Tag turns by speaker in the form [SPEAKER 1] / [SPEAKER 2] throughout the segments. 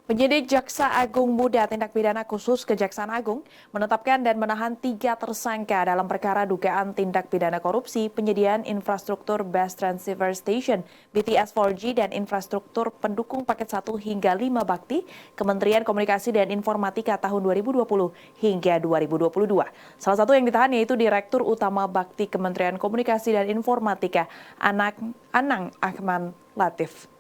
[SPEAKER 1] Penyidik Jaksa Agung Muda Tindak Pidana Khusus Kejaksaan Agung menetapkan dan menahan 3 tersangka dalam perkara dugaan tindak pidana korupsi penyediaan infrastruktur Best Transceiver Station BTS 4G dan infrastruktur pendukung paket 1 hingga 5 bakti Kementerian Komunikasi dan Informatika tahun 2020 hingga 2022. Salah satu yang ditahan yaitu Direktur Utama Bakti Kementerian Komunikasi dan Informatika Anang Ahmad Latif.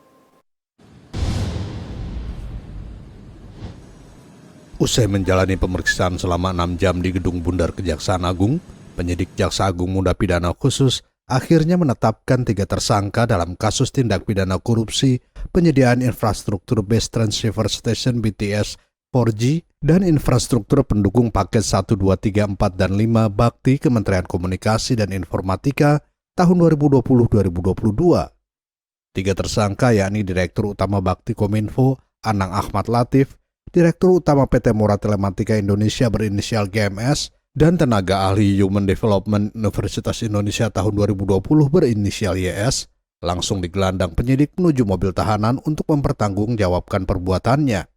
[SPEAKER 2] Usai menjalani pemeriksaan selama 6 jam di Gedung Bundar Kejaksaan Agung, penyidik Jaksa Agung Muda Pidana Khusus akhirnya menetapkan 3 tersangka dalam kasus tindak pidana korupsi penyediaan infrastruktur Best Transceiver Station BTS 4G dan infrastruktur pendukung paket 1, 2, 3, 4, dan 5 bakti Kementerian Komunikasi dan Informatika tahun 2020-2022. 3 tersangka yakni Direktur Utama Bakti Kominfo Anang Ahmad Latif, Direktur Utama PT Mora Telematika Indonesia berinisial GMS, dan tenaga ahli Human Development Universitas Indonesia tahun 2020 berinisial YS, langsung digelandang penyidik menuju mobil tahanan untuk mempertanggungjawabkan perbuatannya.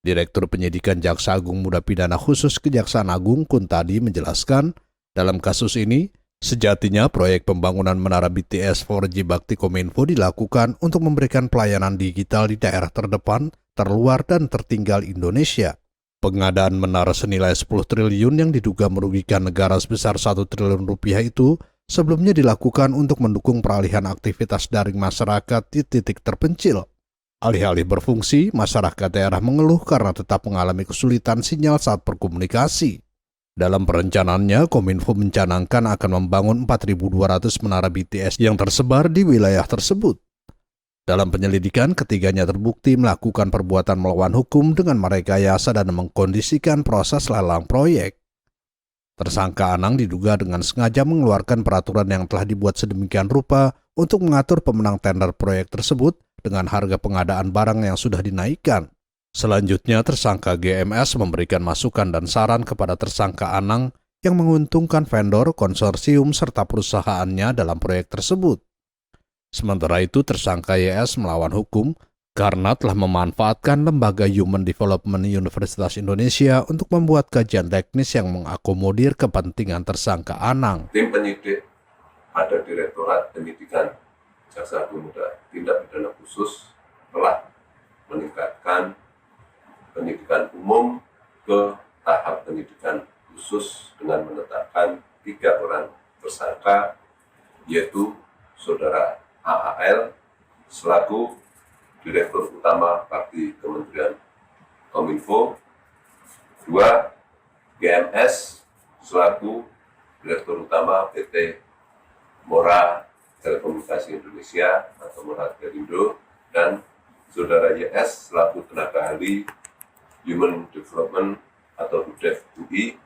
[SPEAKER 2] Direktur Penyidikan Jaksa Agung Muda Pidana Khusus Kejaksaan Agung Kuntadi menjelaskan, dalam kasus ini, sejatinya proyek pembangunan menara BTS 4G Bakti Kominfo dilakukan untuk memberikan pelayanan digital di daerah terdepan, terluar, dan tertinggal Indonesia. Pengadaan menara senilai 10 triliun yang diduga merugikan negara sebesar 1 triliun rupiah itu sebelumnya dilakukan untuk mendukung peralihan aktivitas daring masyarakat di titik terpencil. Alih-alih berfungsi, masyarakat daerah mengeluh karena tetap mengalami kesulitan sinyal saat berkomunikasi. Dalam perencanaannya, Kominfo mencanangkan akan membangun 4.200 menara BTS yang tersebar di wilayah tersebut. Dalam penyelidikan, ketiganya terbukti melakukan perbuatan melawan hukum dengan merekayasa dan mengkondisikan proses lelang proyek. Tersangka Anang diduga dengan sengaja mengeluarkan peraturan yang telah dibuat sedemikian rupa untuk mengatur pemenang tender proyek tersebut dengan harga pengadaan barang yang sudah dinaikkan. Selanjutnya, tersangka GMS memberikan masukan dan saran kepada tersangka Anang yang menguntungkan vendor, konsorsium, serta perusahaannya dalam proyek tersebut. Sementara itu, tersangka YS melawan hukum karena telah memanfaatkan lembaga Human Development Universitas Indonesia untuk membuat kajian teknis yang mengakomodir kepentingan tersangka Anang.
[SPEAKER 3] Tim penyidik pada Direktorat Penyidikan Jaksa Agung Muda Tindak Pidana Khusus telah meningkatkan penyidikan umum ke tahap penyidikan khusus dengan menetapkan 3 orang tersangka, yaitu Saudara AAL selaku Direktur Utama Bakti Kementerian Kominfo, 2 GMS selaku Direktur Utama PT Mora Telekomunikasi Indonesia atau Mora Telindo, dan Saudara YS selaku tenaga ahli Human Development atau HUDEF UI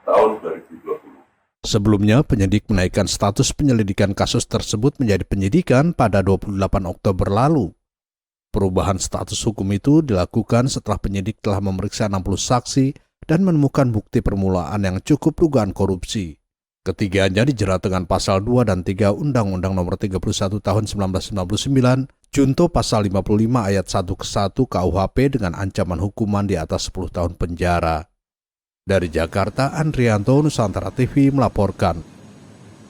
[SPEAKER 3] tahun 2020.
[SPEAKER 2] Sebelumnya, penyidik menaikkan status penyelidikan kasus tersebut menjadi penyidikan pada 28 Oktober lalu. Perubahan status hukum itu dilakukan setelah penyidik telah memeriksa 60 saksi dan menemukan bukti permulaan yang cukup dugaan korupsi. Ketiganya dijerat dengan pasal 2 dan 3 Undang-Undang Nomor 31 Tahun 1999, junto pasal 55 ayat 1 ke 1 KUHP dengan ancaman hukuman di atas 10 tahun penjara. Dari Jakarta, Andrianto, Nusantara TV melaporkan.